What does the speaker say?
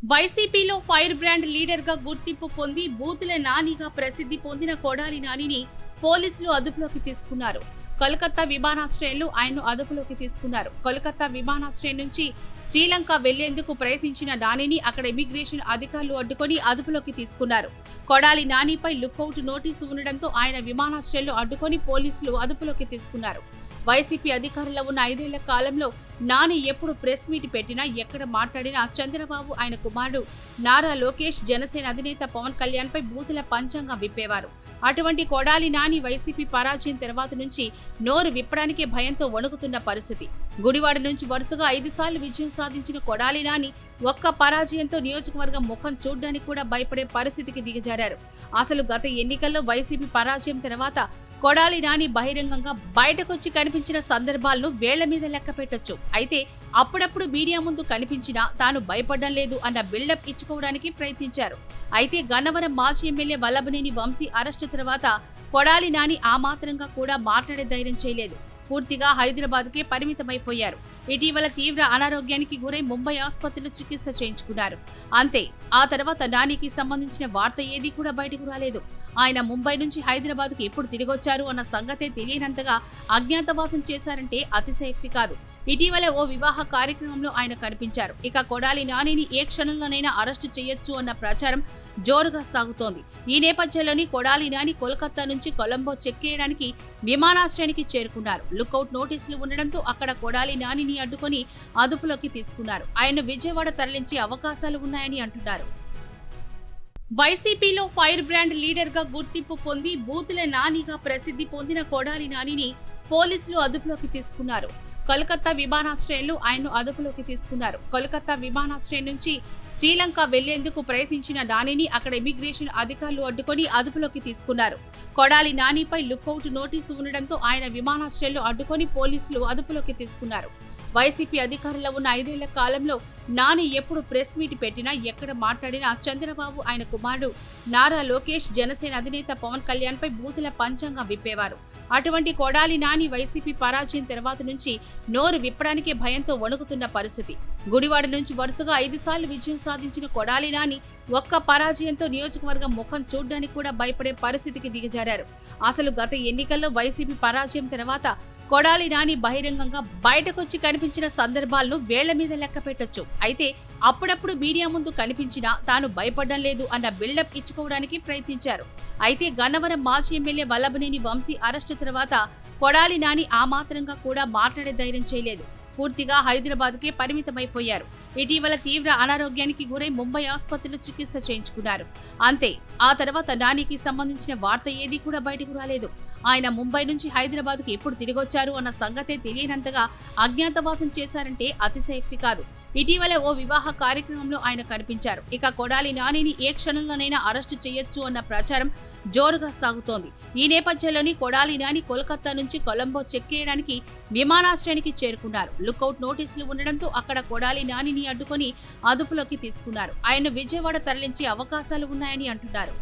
వైసీపీలో fire brand leader గా గుర్తింపు పొంది బూతుల నానిగా ప్రసిద్ధి పొందిన కొడాలి నానిని పోలీసులు అదుపులోకి తీసుకున్నారు. కోల్కతా విమానాశ్రయంలో ఆయన్ను అదుపులోకి తీసుకున్నారు. కోల్కతా విమానాశ్రయం నుంచి శ్రీలంక వెళ్లేందుకు ప్రయత్నించిన నానిని అక్కడ ఇమిగ్రేషన్ అధికారులు అడ్డుకొని అదుపులోకి తీసుకున్నారు. కొడాలి నానిపై లుకౌట్ నోటీసు ఉండడంతో ఆయన విమానాశ్రయంలో అడ్డుకొని పోలీసులు అదుపులోకి తీసుకున్నారు. వైసీపీ అధికారంలో ఉన్న 5 ఏళ్ల కాలంలో నాని ఎప్పుడు ప్రెస్ మీట్ పెట్టినా, ఎక్కడ మాట్లాడినా చంద్రబాబు, ఆయన కుమారుడు నారా లోకేష్, జనసేన అధినేత పవన్ కళ్యాణ్ పై బూతుల పంచంగా విప్పేవారు. అటువంటి కొడాలి నాని వైసీపీ పరాజయం తర్వాత నుంచి నోరు విప్పడానికే భయంతో వణుకుతున్న పరిస్థితి. గుడివాడ నుంచి వరుసగా 5 సార్లు విజయం సాధించిన కొడాలి నాని ఒక్క పరాజయంతో నియోజకవర్గం ముఖం చూడ్డానికి కూడా భయపడే పరిస్థితికి దిగజారారు. అసలు గత ఎన్నికల్లో వైసీపీ పరాజయం తర్వాత కొడాలి నాని బహిరంగంగా బయటకొచ్చి కనిపించిన సందర్భాలను వేళ్ల మీద లెక్క పెట్టొచ్చు. అయితే అప్పుడప్పుడు మీడియా ముందు కనిపించినా తాను భయపడడం లేదు అన్న బిల్డప్ ఇచ్చుకోవడానికి ప్రయత్నించారు. అయితే గన్నవరం మాజీ ఎమ్మెల్యే వల్లభనేని వంశీ అరెస్టు తర్వాత కొడాలి నాని ఆ మాత్రంగా కూడా మాట్లాడే ధైర్యం చేయలేదు. పూర్తిగా హైదరాబాద్కే పరిమితమైపోయారు. ఇటీవల తీవ్ర అనారోగ్యానికి గురై ముంబై ఆసుపత్రిలో చికిత్స చేయించుకున్నారు. అంతే, ఆ తర్వాత నానికి సంబంధించిన వార్త ఏదీ కూడా బయటకు రాలేదు. ఆయన ముంబై నుంచి హైదరాబాద్కు ఎప్పుడు తిరిగొచ్చారు అన్న సంగతే తెలియనంతగా అజ్ఞాతవాసం చేశారంటే అతిశయోక్తి కాదు. ఇటీవల ఓ వివాహ కార్యక్రమంలో ఆయన కనిపించారు. ఇక కొడాలి నానిని ఏ క్షణంలోనైనా అరెస్టు చేయొచ్చు అన్న ప్రచారం జోరుగా సాగుతోంది. ఈ నేపథ్యంలోని కొడాలి నాని కోల్కతా నుంచి కొలంబో చెక్కేయడానికి విమానాశ్రయానికి చేరుకున్నారు. లుకౌట్ నోటీసులు ఉండడంతో అక్కడ కొడాలి నానిని అడ్డుకొని అదుపులోకి తీసుకున్నారు. ఆయన విజయవాడ తరలించే అవకాశాలు ఉన్నాయని అంటున్నారు. వైసీపీలో ఫైర్ బ్రాండ్ లీడర్ గా గుర్తింపు పొంది బూతుల నానిగా ప్రసిద్ధి పొందిన కొడాలి నానిని పోలీసులు అదుపులోకి తీసుకున్నారు. కోల్కతా విమానాశ్రయంలో ఆయన్ను అదుపులోకి తీసుకున్నారు. కోల్కతా విమానాశ్రయం నుంచి శ్రీలంక వెళ్లేందుకు ప్రయత్నించిన నానిని అక్కడ ఇమిగ్రేషన్ అధికారులు అడ్డుకొని అదుపులోకి తీసుకున్నారు. కొడాలి నానిపై లుకౌట్ నోటీసు ఉండడంతో ఆయన విమానాశ్రయంలో అడ్డుకొని పోలీసులు అదుపులోకి తీసుకున్నారు. వైసీపీ అధికారంలో ఉన్న 5 ఏళ్ల కాలంలో నాని ఎప్పుడు ప్రెస్ మీట్ పెట్టినా, ఎక్కడ మాట్లాడినా చంద్రబాబు, ఆయన కుమారుడు నారా లోకేష్, జనసేన అధినేత పవన్ కళ్యాణ్ పై బూతుల పంచంగా విప్పేవారు. అటువంటి కొడాలి నాని వైసీపీ పరాజయం తర్వాత నుంచి నోరు విప్పడానికే భయంతో వణుకుతున్న పరిస్థితి. గుడివాడ నుంచి వరుసగా 5 సార్లు విజయం సాధించిన కొడాలి నాని ఒక్క పరాజయంతో నియోజకవర్గం ముఖం చూడ్డానికి కూడా భయపడే పరిస్థితికి దిగజారారు. అసలు గత ఎన్నికల్లో వైసీపీ పరాజయం తర్వాత కొడాలి నాని బహిరంగంగా బయటకొచ్చి కనిపించిన సందర్భాలను వేళ్ల మీద లెక్క పెట్టొచ్చు. అయితే అప్పుడప్పుడు మీడియా ముందు కనిపించినా తాను భయపడడం లేదు అన్న బిల్డప్ ఇచ్చుకోవడానికి ప్రయత్నించారు. అయితే గన్నవరం మాజీ ఎమ్మెల్యే వల్లభనేని వంశీ అరెస్టు తర్వాత కొడాలి నాని ఆ మాత్రంగా కూడా మాట్లాడే ధైర్యం చేయలేదు. పూర్తిగా హైదరాబాద్కే పరిమితమైపోయారు. ఇటీవల తీవ్ర అనారోగ్యానికి గురై ముంబై ఆసుపత్రిలో చికిత్స చేయించుకున్నారు. అంతే, ఆ తర్వాత నానికి సంబంధించిన వార్త ఏదీ కూడా బయటకు రాలేదు. ఆయన ముంబై నుంచి హైదరాబాద్కు ఎప్పుడు తిరిగొచ్చారు అన్న సంగతే తెలియనంతగా అజ్ఞాతవాసం చేశారంటే అతిశయోక్తి కాదు. ఇటీవల ఓ వివాహ కార్యక్రమంలో ఆయన కనిపించారు. ఇక కొడాలి నానిని ఏ క్షణంలోనైనా అరెస్టు చేయొచ్చు అన్న ప్రచారం జోరుగా సాగుతోంది. ఈ నేపథ్యంలోని కొడాలి నాని కోల్కతా నుంచి కొలంబో చెక్కేయడానికి విమానాశ్రయానికి చేరుకున్నారు. లుకౌట్ నోటీసులు ఉండడంతో అక్కడ కొడాలి నానిని అడ్డుకొని అదుపులోకి తీసుకున్నారు. ఆయన విజయవాడ తరలించే అవకాశాలు ఉన్నాయని అంటున్నారు.